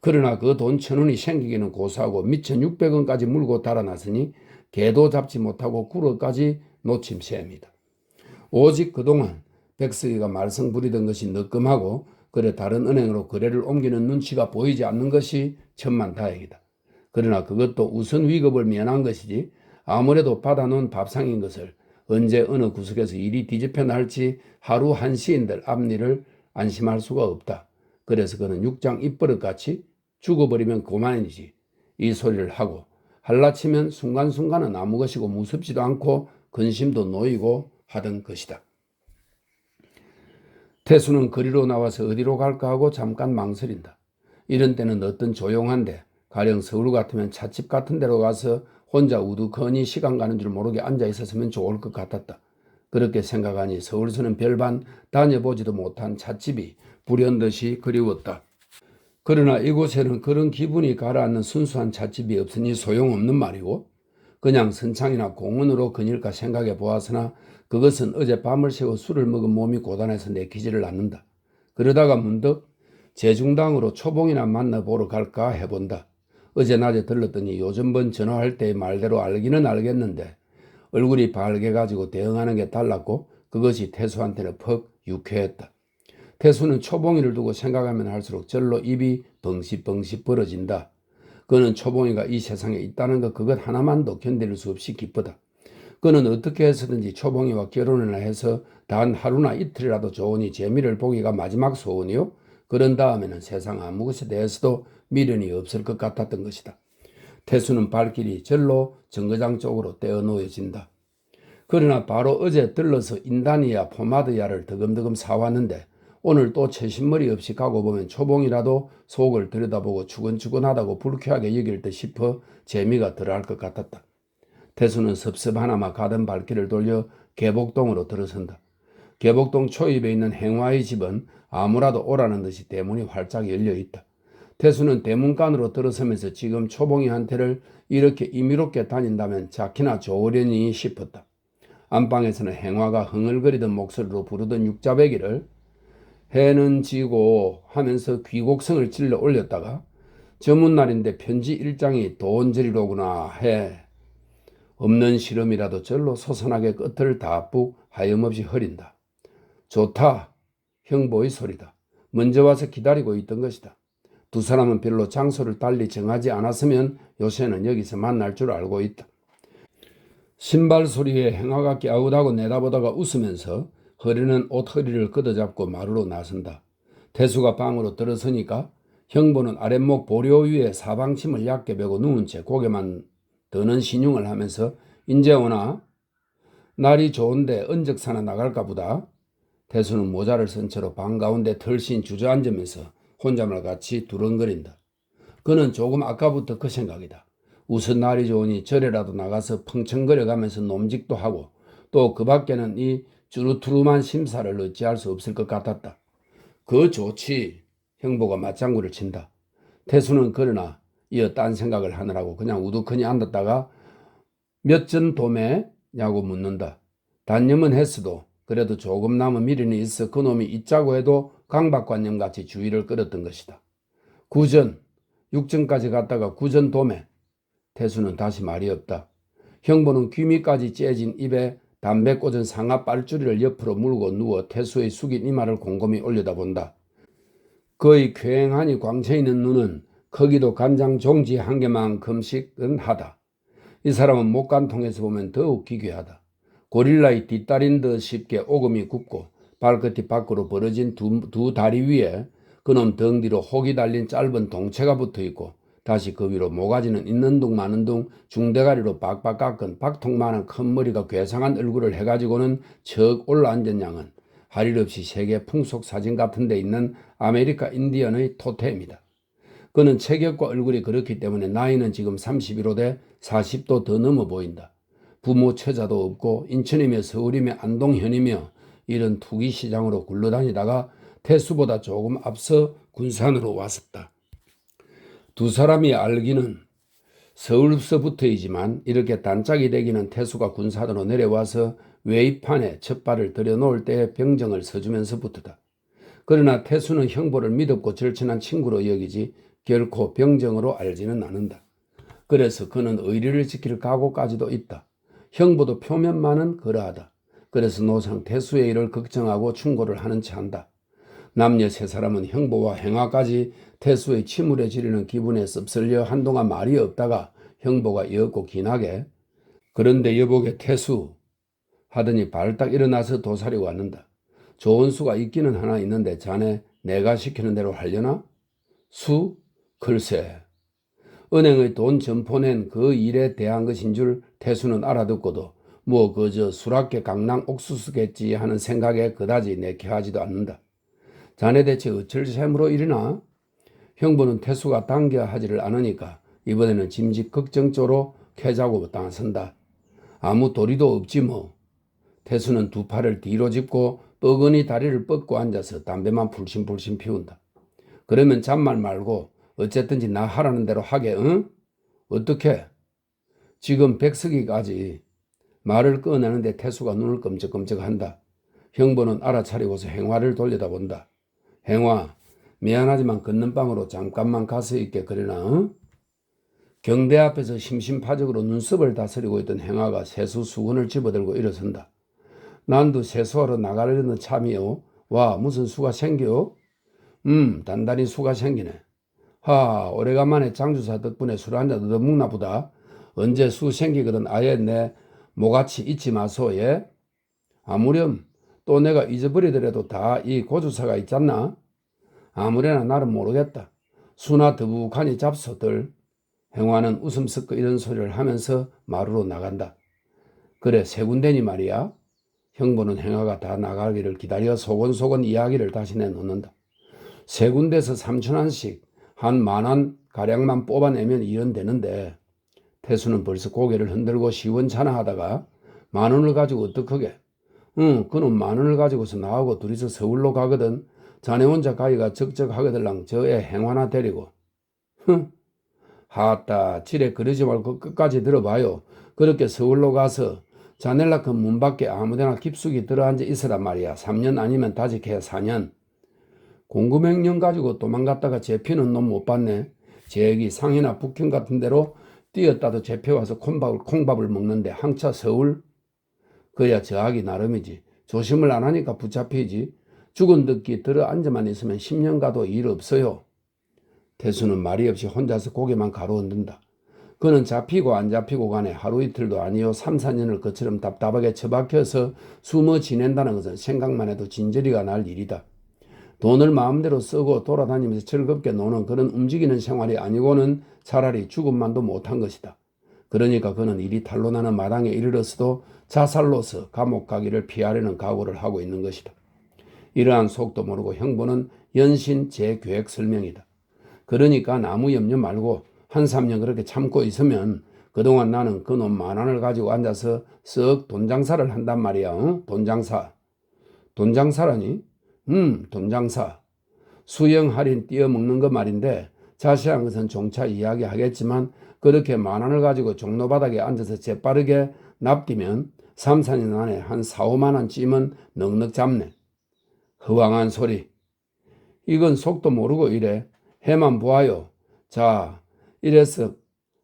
그러나 그 돈 1,000원이 생기기는 고사하고 1,600원까지 물고 달아났으니 개도 잡지 못하고 구러까지 놓침 셈이다. 오직 그동안 백석이가 말썽 부리던 것이 늦끔하고 그래 다른 은행으로 거래를 옮기는 눈치가 보이지 않는 것이 천만다행이다. 그러나 그것도 우선 위급을 면한 것이지 아무래도 받아놓은 밥상인 것을 언제 어느 구석에서 일이 뒤집혀 날지 하루 한시인들 앞일을 안심할 수가 없다. 그래서 그는 육장 입버릇같이 죽어버리면 그만이지 이 소리를 하고 할라치면 순간순간은 아무 것이고 무섭지도 않고 근심도 놓이고 하던 것이다. 태수는 거리로 나와서 어디로 갈까 하고 잠깐 망설인다. 이런 때는 어떤 조용한데 가령 서울 같으면 찻집 같은 데로 가서 혼자 우두커니 시간 가는 줄 모르게 앉아 있었으면 좋을 것 같았다. 그렇게 생각하니 서울서는 별반 다녀보지도 못한 찻집이 불현듯이 그리웠다. 그러나 이곳에는 그런 기분이 가라앉는 순수한 찻집이 없으니 소용없는 말이고 그냥 선창이나 공원으로 거닐까 생각해 보았으나 그것은 어제 밤을 새워 술을 먹은 몸이 고단해서 내키지를 않는다. 그러다가 문득 제중당으로 초봉이나 만나보러 갈까 해본다. 어제 낮에 들렀더니 요즘번 전화할 때의 말대로 알기는 알겠는데 얼굴이 밝아가지고 대응하는 게 달랐고 그것이 태수한테는 퍽 유쾌했다. 태수는 초봉이를 두고 생각하면 할수록 절로 입이 벙시벙시 벌어진다. 그는 초봉이가 이 세상에 있다는 것 그것 하나만도 견딜 수 없이 기쁘다. 그는 어떻게 해서든지 초봉이와 결혼을 해서 단 하루나 이틀이라도 좋으니 재미를 보기가 마지막 소원이요. 그런 다음에는 세상 아무 것에 대해서도 미련이 없을 것 같았던 것이다. 태수는 발길이 절로 정거장 쪽으로 떼어놓여진다. 그러나 바로 어제 들러서 인단이야 포마드야를 덕음덕음 사왔는데 오늘 또 채신머리 없이 가고 보면 초봉이라도 속을 들여다보고 추근추근하다고 불쾌하게 여길 듯 싶어 재미가 덜할 것 같았다. 태수는 섭섭하나마 가던 발길을 돌려 계복동으로 들어선다. 계복동 초입에 있는 행화의 집은 아무라도 오라는 듯이 대문이 활짝 열려있다. 태수는 대문간으로 들어서면서 지금 초봉이한테를 이렇게 임의롭게 다닌다면 자키나 좋으려니 싶었다. 안방에서는 행화가 흥얼거리던 목소리로 부르던 육자배기를 해는 지고 하면서 귀곡성을 찔러 올렸다가 저문날인데 편지 1장이 돈저리로구나 해 없는 시름이라도 절로 소선하게 끝을 다뿍 하염없이 흐린다. 좋다. 형보의 소리다. 먼저 와서 기다리고 있던 것이다. 두 사람은 별로 장소를 달리 정하지 않았으면 요새는 여기서 만날 줄 알고 있다. 신발 소리에 행화가 깨우다고 내다보다가 웃으면서 허리는 옷허리를 걷어잡고 마루로 나선다. 태수가 방으로 들어서니까 형보는 아랫목 보료 위에 사방침을 얕게 베고 누운 채 고개만 드는 신용을 하면서 인제 오나? 날이 좋은데 언적사나 나갈까 보다. 태수는 모자를 쓴 채로 방 가운데 털씬 주저앉으면서 혼잣말 같이 두렁거린다. 그는 조금 아까부터 그 생각이다. 우선 날이 좋으니 절에라도 나가서 펑청거려가면서 놈직도 하고 또 그 밖에는 이 쭈루투루만 심사를 어찌할 수 없을 것 같았다. 그 좋지. 형보가 맞장구를 친다. 태수는 그러나 이어 딴 생각을 하느라고 그냥 우두커니 앉았다가 몇 전 도매냐고 묻는다. 단념은 했어도 그래도 조금 남은 미련이 있어 그놈이 있자고 해도 강박관념같이 주의를 끌었던 것이다. 구전, 육전까지 갔다가 구전 도매. 태수는 다시 말이 없다. 형부는 귀미까지 째진 입에 담배 꽂은 상아 빨줄이를 옆으로 물고 누워 태수의 숙인 이마를 곰곰이 올려다본다. 그의 쾌행하니 광채있는 눈은 크기도 간장 종지 한 개만큼씩은 하다. 이 사람은 목간통에서 보면 더욱 기괴하다. 고릴라의 뒷다리인 듯 쉽게 오금이 굽고 발끝이 밖으로 벌어진 두 다리 위에 그놈 등 뒤로 혹이 달린 짧은 동체가 붙어있고 다시 그 위로 모가지는 있는 둥 마는 둥 중대가리로 박박 깎은 박통만한 큰 머리가 괴상한 얼굴을 해가지고는 척 올라앉은 양은 할 일 없이 세계 풍속 사진 같은 데 있는 아메리카 인디언의 토템이다. 그는 체격과 얼굴이 그렇기 때문에 나이는 지금 31호 돼 40도 더 넘어 보인다. 부모 처자도 없고 인천이며 서울이며 안동현이며 이런 투기시장으로 굴러다니다가 태수보다 조금 앞서 군산으로 왔었다. 두 사람이 알기는 서울서부터이지만 이렇게 단짝이 되기는 태수가 군산으로 내려와서 외입판에 첫 발을 들여놓을 때의 병정을 서주면서부터다. 그러나 태수는 형보를 믿었고 절친한 친구로 여기지 결코 병정으로 알지는 않는다. 그래서 그는 의리를 지킬 각오까지도 있다. 형보도 표면만은 그러하다. 그래서 노상 태수의 일을 걱정하고 충고를 하는 체 한다. 남녀 세 사람은 형보와 행화까지 태수의 침울해 지르는 기분에 씁쓸려 한동안 말이 없다가 형보가 옅고 긴하게 그런데 여보게 태수 하더니 발딱 일어나서 도사리 왔는다. 좋은 수가 있기는 하나 있는데 자네 내가 시키는 대로 하려나? 수? 글쎄. 은행의 돈 점포낸 그 일에 대한 것인 줄 태수는 알아듣고도 뭐 그저 수락계 강낭 옥수수겠지 하는 생각에 그다지 내켜하지도 않는다. 자네 대체 어쩔 셈으로 이러나? 형부는 태수가 당겨 하지를 않으니까 이번에는 짐짓 걱정조로 캐자고 나선다. 아무 도리도 없지 뭐. 태수는 두 팔을 뒤로 짚고 뻐근히 다리를 뻗고 앉아서 담배만 풀심풀심 피운다. 그러면 잔말 말고 어쨌든지 나 하라는 대로 하게, 응? 어떻게? 지금 백석이까지 말을 꺼내는데 태수가 눈을 끔적끔적한다. 형부는 알아차리고서 행화를 돌려다본다. 행화, 미안하지만 걷는방으로 잠깐만 가서 있게 그러나, 응? 경대 앞에서 심심파적으로 눈썹을 다스리고 있던 행화가 세수 수건을 집어들고 일어선다. 난도 세수하러 나가려는 참이요. 와, 무슨 수가 생겨? 단단히 수가 생기네. 하, 오래간만에 장주사 덕분에 술 한잔 얻어먹나 보다. 언제 수 생기거든 아예 내 모같이 잊지 마소, 예? 아무렴 또 내가 잊어버리더라도 다 이 고주사가 있잖나? 아무래나 나는 모르겠다. 수나 더북하니 잡소들. 행화는 웃음 섞어 이런 소리를 하면서 마루로 나간다. 그래, 세 군데니 말이야. 형부는 행화가 다 나가기를 기다려 소곤소곤 이야기를 다시 내놓는다. 세 군데서 3,000원씩 한 10,000원 가량만 뽑아내면 이혼되는데 태수는 벌써 고개를 흔들고 시원찮아하다가 10,000원을 가지고 어떡하게? 그놈 10,000원을 가지고서 나하고 둘이서 서울로 가거든. 자네 혼자 가기가 적적하거들랑 저애 행화나 데리고. 하따 지레 그러지 말고 끝까지 들어봐요. 그렇게 서울로 가서 자넬라 그 문 밖에 아무데나 깊숙이 들어앉아 있으란 말이야. 3년 아니면 다직해 4년. 공금횡령 가지고 도망갔다가 잡히는 놈 못 봤네. 제기 상해나 북경 같은 데로 뛰었다도 잡혀와서 콩밥을 먹는데 항차 서울? 그야 저하기 나름이지. 조심을 안 하니까 붙잡히지. 죽은 듯기 들어앉아만 있으면 10년 가도 일 없어요. 태수는 말이 없이 혼자서 고개만 가로흔든다. 그는 잡히고 안 잡히고 간에 하루 이틀도 아니요 3, 4년을 그처럼 답답하게 처박혀서 숨어 지낸다는 것은 생각만 해도 진저리가 날 일이다. 돈을 마음대로 쓰고 돌아다니면서 즐겁게 노는 그런 움직이는 생활이 아니고는 차라리 죽음만도 못한 것이다. 그러니까 그는 일이 탄로나는 마당에 이르렀어도 자살로서 감옥 가기를 피하려는 각오를 하고 있는 것이다. 이러한 속도 모르고 형부는 연신 제 계획 설명이다. 그러니까 아무 염려 말고 한 3년 그렇게 참고 있으면 그동안 나는 그놈 10,000원을 가지고 앉아서 썩 돈장사를 한단 말이야. 응? 돈장사. 돈장사라니? 돈장사. 수영 할인 띄어먹는 거 말인데 자세한 것은 종차 이야기하겠지만 그렇게 10,000원을 가지고 종로바닥에 앉아서 재빠르게 납디면 3, 4년 안에 한 4, 5만 원쯤은 넉넉 잡네. 허황한 소리. 이건 속도 모르고 이래. 해만 보아요. 자, 이래서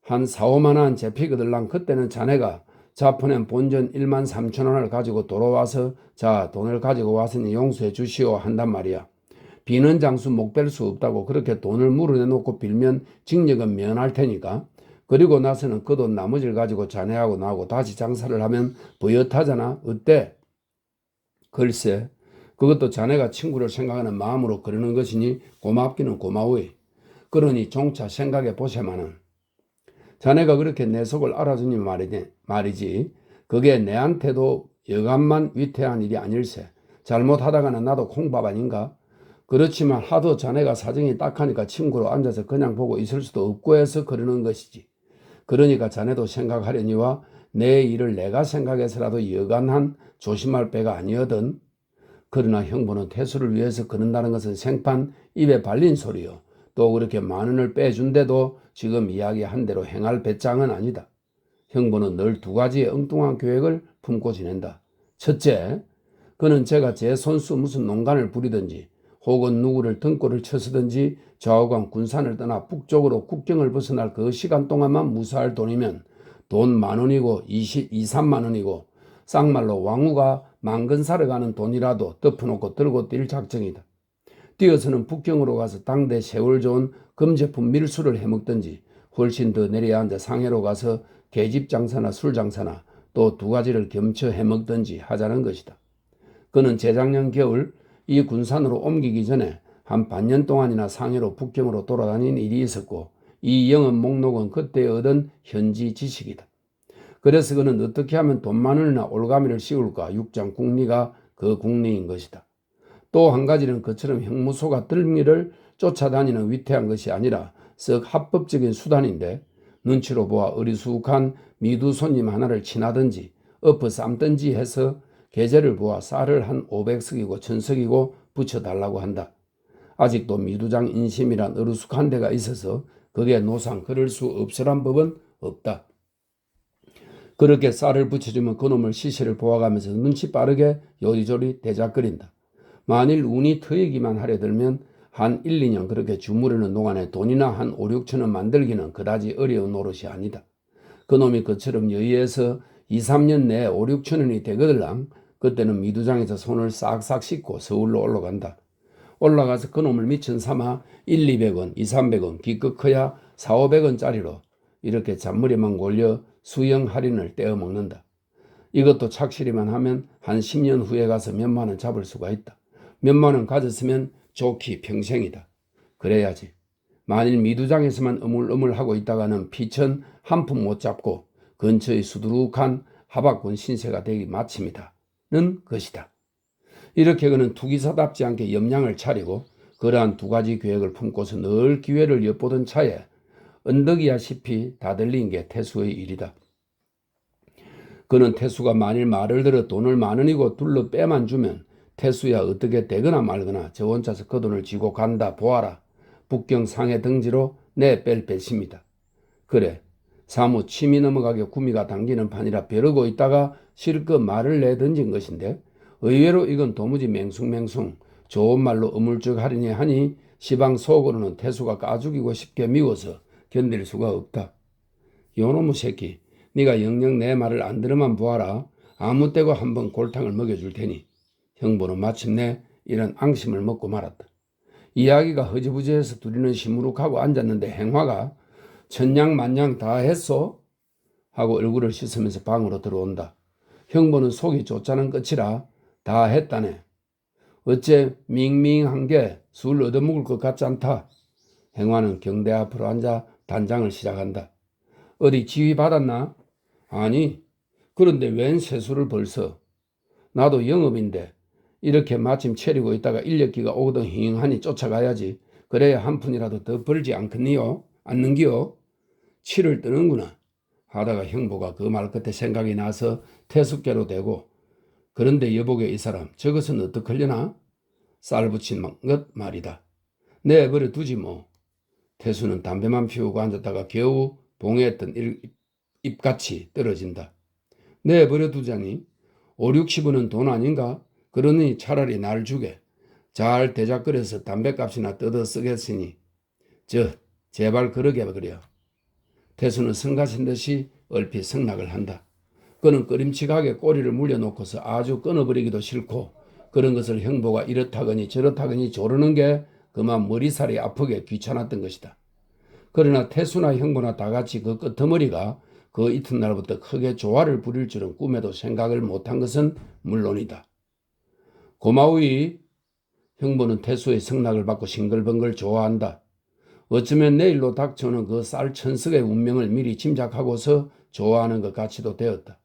한 4, 5만 원 잡히거들랑 그때는 자네가 자포낸 본전 1만 3천 원을 가지고 돌아와서 자, 돈을 가지고 왔으니 용서해 주시오 한단 말이야. 비는 장수 목 뺄 수 없다고 그렇게 돈을 물어내놓고 빌면 징역은 면할 테니까. 그리고 나서는 그 돈 나머지를 가지고 자네하고 나하고 다시 장사를 하면 부엿하잖아. 어때? 글쎄, 그것도 자네가 친구를 생각하는 마음으로 그러는 것이니 고맙기는 고마워요. 그러니 종차 생각해 보세마는. 자네가 그렇게 내 속을 알아주니 말이지. 그게 내한테도 여간만 위태한 일이 아닐세. 잘못하다가는 나도 콩밥 아닌가? 그렇지만 하도 자네가 사정이 딱하니까 친구로 앉아서 그냥 보고 있을 수도 없고 해서 그러는 것이지. 그러니까 자네도 생각하려니와 내 일을 내가 생각해서라도 여간한 조심할 배가 아니거든. 그러나 형부는 태수를 위해서 그런다는 것은 생판 입에 발린 소리요. 또 그렇게 만 원을 빼준데도 지금 이야기한 대로 행할 배짱은 아니다. 형부는 늘 두 가지의 엉뚱한 계획을 품고 지낸다. 첫째, 그는 제가 제 손수 무슨 농간을 부리든지 혹은 누구를 등골을 쳐서든지 좌우간 군산을 떠나 북쪽으로 국경을 벗어날 그 시간 동안만 무사할 돈이면 돈 만 원이고 2, 3만 원이고 쌍말로 왕후가 만근 사러 가는 돈이라도 덮어놓고 들고 뛸 작정이다. 뛰어서는 북경으로 가서 당대 세월 좋은 금제품 밀수를 해먹든지 훨씬 더 내려야 앉아 상해로 가서 계집 장사나 술 장사나 또 두 가지를 겸쳐 해먹든지 하자는 것이다. 그는 재작년 겨울 이 군산으로 옮기기 전에 한 반년 동안이나 상해로 북경으로 돌아다닌 일이 있었고 이 영업 목록은 그때 얻은 현지 지식이다. 그래서 그는 어떻게 하면 돈 만 원이나 올가미를 씌울까 육장 궁리가 그 궁리인 것이다. 또 한 가지는 그처럼 형무소가 뜰미를 쫓아다니는 위태한 것이 아니라 썩 합법적인 수단인데 눈치로 보아 어리숙한 미두 손님 하나를 친하든지 엎어 삶든지 해서 계제를 보아 쌀을 한 500석이고 1000석이고 붙여달라고 한다. 아직도 미두장 인심이란 어리숙한 데가 있어서 그게 노상 그럴 수 없으란 법은 없다. 그렇게 쌀을 붙여주면 그놈을 시시를 보아가면서 눈치 빠르게 요리조리 대작거린다. 만일 운이 터이기만 하려 들면 한 1, 2년 그렇게 주무르는 동안에 돈이나 한 5, 6천 원 만들기는 그다지 어려운 노릇이 아니다. 그놈이 그처럼 여의에서 2, 3년 내에 5, 6천 원이 되거들랑 그때는 미두장에서 손을 싹싹 씻고 서울로 올라간다. 올라가서 그놈을 미천 삼아 1, 200원, 2, 300원, 기껏 커야 4, 500원짜리로 이렇게 잔머리만 골려 수영 할인을 떼어 먹는다. 이것도 착실히만 하면 한 10년 후에 가서 몇만 원 잡을 수가 있다. 몇만 원 가졌으면 좋기 평생이다. 그래야지. 만일 미두장에서만 어물어물하고 있다가는 피천 한 푼 못 잡고 근처의 수두룩한 하박군 신세가 되기 마침이다는 것이다. 이렇게 그는 투기사답지 않게 염량을 차리고 그러한 두 가지 계획을 품고서 늘 기회를 엿보던 차에 언덕이야시피 다들린 게 태수의 일이다. 그는 태수가 만일 말을 들어 돈을 만 원이고 둘러 빼만 주면 태수야 어떻게 되거나 말거나 저 혼자서 그 돈을 쥐고 간다 보아라. 북경 상해 등지로 내 뺄 배심이다. 그래 사무 침이 넘어가게 구미가 당기는 판이라 벼르고 있다가 실컷 말을 내던진 것인데 의외로 이건 도무지 맹숭맹숭 좋은 말로 어물쩍하리니 하니 시방 속으로는 태수가 까죽이고 싶게 미워서 견딜 수가 없다. 요놈의 새끼 네가 영영 내 말을 안 들으만 보아라. 아무 때고 한번 골탕을 먹여줄 테니. 형부는 마침내 이런 앙심을 먹고 말았다. 이야기가 허지부지해서 둘이는 시무룩하고 앉았는데 행화가 천냥만냥 다 했소? 하고 얼굴을 씻으면서 방으로 들어온다. 형부는 속이 쫓자는 끝이라 다 했다네. 어째 밍밍한 게 술 얻어먹을 것 같지 않다. 행화는 경대 앞으로 앉아 단장을 시작한다. 어디 지휘 받았나? 아니, 그런데 웬 세수를 벌써? 나도 영업인데 이렇게 마침 차리고 있다가 인력기가 오거든 힝하니 쫓아가야지. 그래야 한 푼이라도 더 벌지 않겠니요? 않는기요? 치를 뜨는구나. 하다가 형부가 그 말 끝에 생각이 나서 태숙계로 대고 그런데 여보게 이 사람 저것은 어떡하려나? 쌀 붙인 것 말이다. 내버려 두지 뭐. 태수는 담배만 피우고 앉았다가 겨우 봉해했던 입같이 떨어진다. 내버려 두자니 5, 60원은 돈 아닌가? 그러니 차라리 날 주게. 잘 대작거려서 담배값이나 뜯어 쓰겠으니 제발 그러게 그려. 태수는 성가신 듯이 얼핏 승낙을 한다. 그는 꺼림칙하게 꼬리를 물려놓고서 아주 끊어버리기도 싫고 그런 것을 형보가 이렇다거니 저렇다거니 조르는 게 그만 머리살이 아프게 귀찮았던 것이다. 그러나 태수나 형보나 다 같이 그 끄트머리가 그 이튿날부터 크게 조화를 부릴 줄은 꿈에도 생각을 못한 것은 물론이다. 고마우이. 형보는 태수의 승낙을 받고 싱글벙글 좋아한다. 어쩌면 내일로 닥쳐오는 그 쌀 천석의 운명을 미리 짐작하고서 좋아하는 것 같이도 되었다.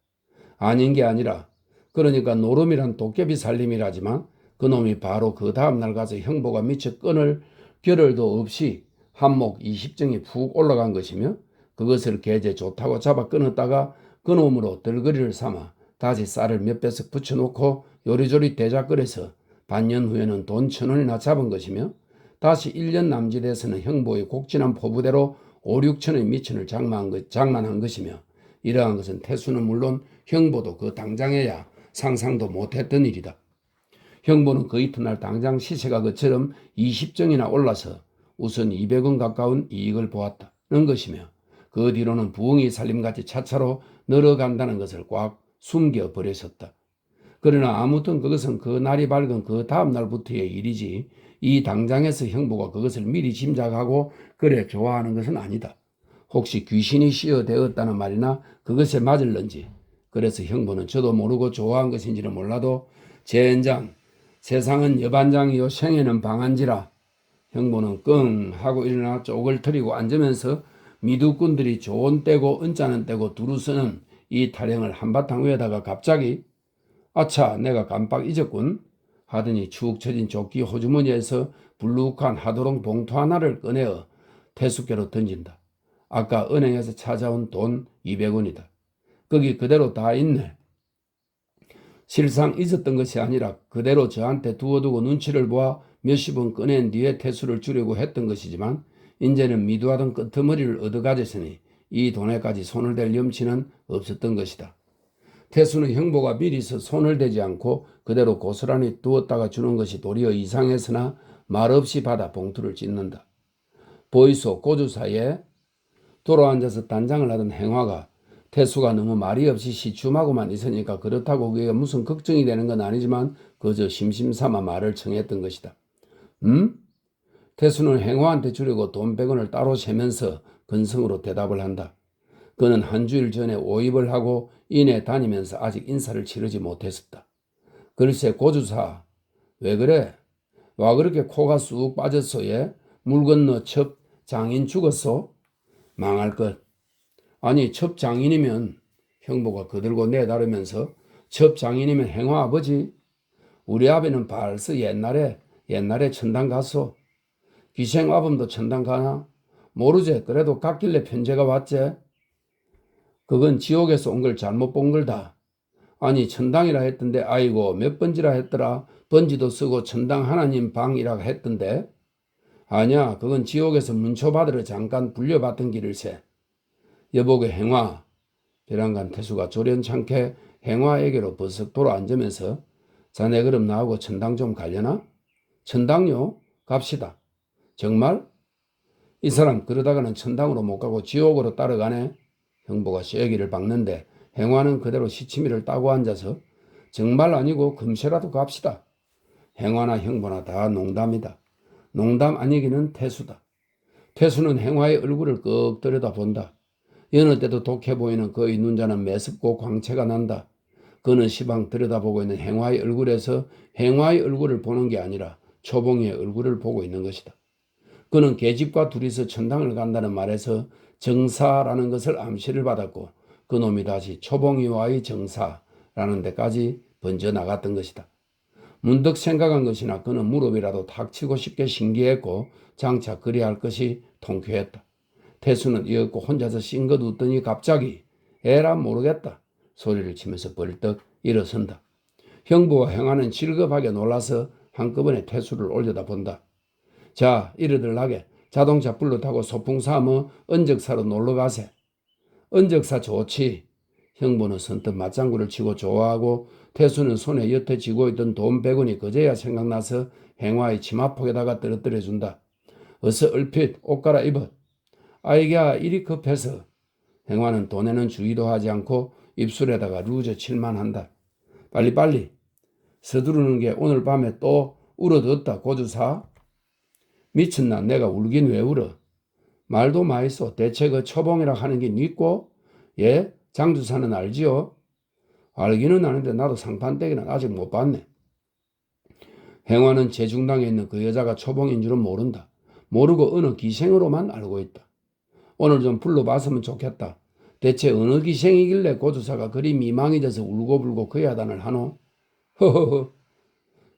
아닌 게 아니라 그러니까 노름이란 도깨비 살림이라지만 그놈이 바로 그 다음날 가서 형보가 미처 끊을 겨를도 없이 한몫 20정이 푹 올라간 것이며 그것을 계제 좋다고 잡아 끊었다가 그놈으로 덜거리를 삼아 다시 쌀을 몇 배씩 붙여놓고 요리조리 대작거려서 반년 후에는 돈 1,000원이나 잡은 것이며 다시 1년 남짓에서는 형보의 곡진한 포부대로 5, 6천의 미천을 장만한 것이며 이러한 것은 태수는 물론 형보도 그 당장에야 상상도 못했던 일이다. 형보는 그 이튿날 당장 시세가 그처럼 20정이나 올라서 우선 200원 가까운 이익을 보았다는 것이며 그 뒤로는 부엉이 살림같이 차차로 늘어간다는 것을 꽉 숨겨버렸었다. 그러나 아무튼 그것은 그 날이 밝은 그 다음 날부터의 일이지 이 당장에서 형보가 그것을 미리 짐작하고 그래 좋아하는 것은 아니다. 혹시 귀신이 씌어되었다는 말이나 그것에 맞을런지 그래서 형보는 저도 모르고 좋아한 것인지는 몰라도 젠장 세상은 여반장이요 생에는 방한지라 형보는 끙 하고 일어나 쪽을 트리고 앉으면서 미두꾼들이 좋은 때고 은자는 때고 두루 쓰는 이 타령을 한바탕 위에다가 갑자기 아차 내가 깜빡 잊었군 하더니 축 처진 조끼 호주머니에서 불룩한 하도롱 봉투 하나를 꺼내어 태수께로 던진다. 아까 은행에서 찾아온 돈 200원이다. 거기 그대로 다 있네. 실상 잊었던 것이 아니라 그대로 저한테 두어두고 눈치를 보아 몇십 원 꺼낸 뒤에 태수를 주려고 했던 것이지만 이제는 미두하던 끄트머리를 얻어가졌으니 이 돈에까지 손을 댈 염치는 없었던 것이다. 태수는 형보가 미리서 손을 대지 않고 그대로 고스란히 두었다가 주는 것이 도리어 이상해서나 말없이 받아 봉투를 찢는다. 보이소 고주사에 돌아앉아서 단장을 하던 행화가 태수가 너무 말이 없이 시춤하고만 있으니까 그렇다고 그게 무슨 걱정이 되는 건 아니지만 그저 심심삼아 말을 청했던 것이다. 태수는 행화한테 주려고 돈 100원을 따로 세면서 근성으로 대답을 한다. 그는 한 주일 전에 오입을 하고 인해 다니면서 아직 인사를 치르지 못했었다. 글쎄 고주사 왜 그래? 와 그렇게 코가 쑥 빠졌소 예? 물 건너 첩 장인 죽었소? 망할 것. 아니 첩 장인이면 형보가 거들고 내다르면서 첩 장인이면 행화 아버지? 우리 아버는 벌써 옛날에 천당 갔소. 기생아범도 천당 가나? 모르제 그래도 갔길래 편제가 왔제. 그건 지옥에서 온 걸 잘못 본 걸다. 아니 천당이라 했던데 아이고 몇 번지라 했더라. 번지도 쓰고 천당 하나님 방이라 했던데. 아니야 그건 지옥에서 문초 받으러 잠깐 불려봤던 길일세. 여보게 행화. 벼랑간 태수가 조련찮게 행화에게로 버석 돌아앉으면서 자네 그럼 나하고 천당 좀 가려나? 천당요? 갑시다. 정말? 이 사람 그러다가는 천당으로 못 가고 지옥으로 따라가네. 형보가 쐐기를 박는데 행화는 그대로 시치미를 따고 앉아서 정말 아니고 금세라도 갑시다. 행화나 형보나 다 농담이다. 농담 아니기는 태수다. 태수는 행화의 얼굴을 꺽 들여다본다. 여느 때도 독해 보이는 그의 눈자는 매섭고 광채가 난다. 그는 시방 들여다보고 있는 행화의 얼굴에서 행화의 얼굴을 보는 게 아니라 초봉이의 얼굴을 보고 있는 것이다. 그는 계집과 둘이서 천당을 간다는 말에서 정사라는 것을 암시를 받았고 그놈이 다시 초봉이와의 정사라는 데까지 번져나갔던 것이다. 문득 생각한 것이나 그는 무릎이라도 탁 치고 싶게 신기했고 장차 그리할 것이 통쾌했다. 태수는 이윽고 혼자서 싱긋 웃더니 갑자기 에라 모르겠다 소리를 치면서 벌떡 일어선다. 형부와 행화는 질겁하게 놀라서 한꺼번에 태수를 올려다본다. 자 이르들나게 자동차 불러 타고 소풍 삼어 언적사로 놀러가세. 언적사 좋지. 형부는 선뜻 맞장구를 치고 좋아하고 태수는 손에 여태 쥐고 있던 돈 100원이 그제야 생각나서 행화의 치마폭에다가 떨어뜨려준다. 어서 얼핏 옷 갈아입어. 아이가 일이 급해서. 행화는 돈에는 주의도 하지 않고 입술에다가 루저 칠만 한다. 빨리빨리. 서두르는 게 오늘 밤에 또 울어뒀다 고주사. 미쳤나 내가 울긴 왜 울어. 말도 마이소. 대체 그 초봉이라 하는 게 니꼬? 예? 장주사는 알지요? 알기는 아는데 나도 상판떼기는 아직 못 봤네. 행화는 제중당에 있는 그 여자가 초봉인 줄은 모른다. 모르고 어느 기생으로만 알고 있다. 오늘 좀 불러봤으면 좋겠다. 대체 어느 기생이길래 고주사가 그리 미망해져서 울고불고 그 야단을 하노? 허허허.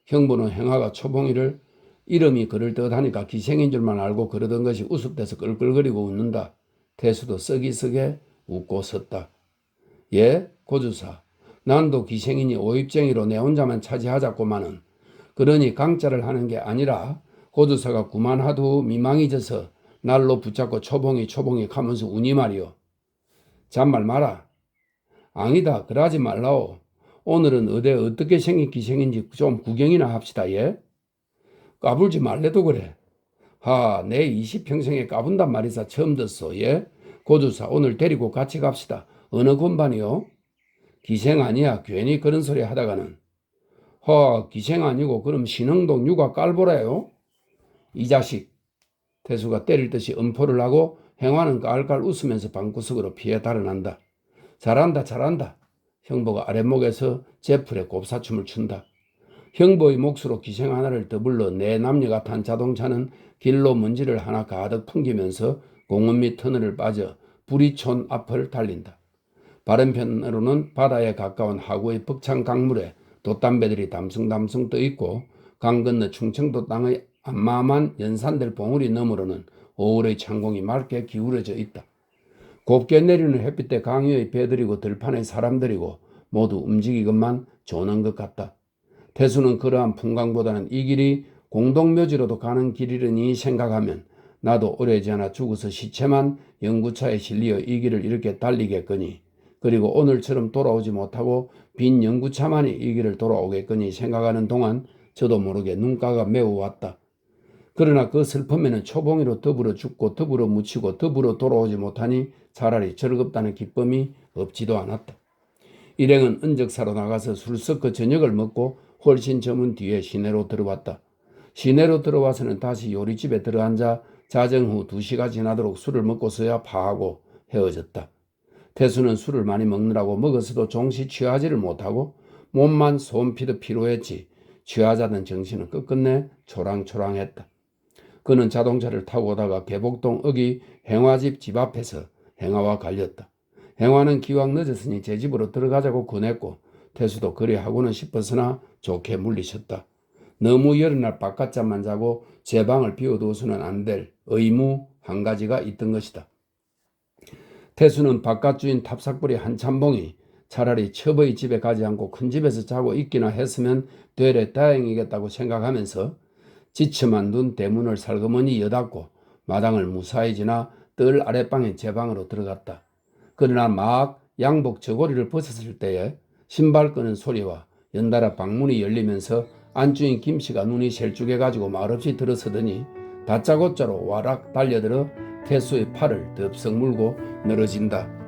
형부는 행화가 초봉이를 이름이 그럴 듯하니까 기생인 줄만 알고 그러던 것이 우습대서 끌끌거리고 웃는다. 태수도 썩이썩에 웃고 섰다. 예, 고주사. 난도 기생이니 오입쟁이로 내 혼자만 차지하자꾸만은. 그러니 강짜를 하는 게 아니라 고주사가 구만하도 미망해져서 날로 붙잡고 초봉이 하면서 우니 말이오. 잔말 마라. 아니다. 그러지 말라오. 오늘은 어떻게 생긴 기생인지 좀 구경이나 합시다. 예? 까불지 말래도 그래. 내 20평생에 까분단 말이사 처음 듣소. 예? 고주사 오늘 데리고 같이 갑시다. 어느 군반이요? 기생 아니야. 괜히 그런 소리 하다가는. 기생 아니고 그럼 신흥동 육아 깔보라요? 이 자식. 태수가 때릴 듯이 엄포를 하고 행화는 깔깔 웃으면서 방구석으로 피해 달아난다. 잘한다. 형보가 아랫목에서 제풀에 곱사춤을 춘다. 형보의 몫으로 기생 하나를 더 불러 네 남녀가 탄 자동차는 길로 먼지를 하나 가득 풍기면서 공원 밑 터널을 빠져 부리촌 앞을 달린다. 바른편으로는 바다에 가까운 하구의 벅찬 강물에 돛담배들이 담숭담숭 떠있고 강 건너 충청도 땅의 암마만 연산들 봉우리 너머로는 오울의 창공이 맑게 기울어져 있다. 곱게 내리는 햇빛에 강 위의 배들이고 들판의 사람들이고 모두 움직이건만 조는 것 같다. 태수는 그러한 풍광보다는 이 길이 공동묘지로도 가는 길이려니 생각하면 나도 오래지 않아 죽어서 시체만 연구차에 실려 이 길을 이렇게 달리겠거니 그리고 오늘처럼 돌아오지 못하고 빈 연구차만이 이 길을 돌아오겠거니 생각하는 동안 저도 모르게 눈가가 매우 왔다. 그러나 그 슬픔에는 초봉이로 더불어 죽고 더불어 묻히고 더불어 돌아오지 못하니 차라리 즐겁다는 기쁨이 없지도 않았다. 일행은 은적사로 나가서 술 섞어 저녁을 먹고 훨씬 저문 뒤에 시내로 들어왔다. 시내로 들어와서는 다시 요리집에 들어앉아 자정 후 2시가 지나도록 술을 먹고서야 파하고 헤어졌다. 태수는 술을 많이 먹느라고 먹었어도 종시 취하지를 못하고 몸만 솜피듯 피로했지 취하자던 정신은 끝끝내 초랑초랑했다. 그는 자동차를 타고 오다가 계복동 어기 행화집 집 앞에서 행화와 갈렸다. 행화는 기왕 늦었으니 제 집으로 들어가자고 권했고 태수도 그리 하고는 싶었으나 좋게 물리쳤다. 너무 여러 날 바깥잠만 자고 제 방을 비워두어서는 안 될 의무 한 가지가 있던 것이다. 태수는 바깥 주인 탑삭불이 한참봉이 차라리 첩의 집에 가지 않고 큰 집에서 자고 있기나 했으면 되레 다행이겠다고 생각하면서 지쳐만 둔 대문을 살그머니 여닫고 마당을 무사히 지나 뜰 아랫방인 제 방으로 들어갔다. 그러나 막 양복 저고리를 벗었을 때에 신발 끄는 소리와 연달아 방문이 열리면서 안주인 김씨가 눈이 셀쭉해가지고 말없이 들어서더니 다짜고짜로 와락 달려들어 태수의 팔을 덥석 물고 늘어진다.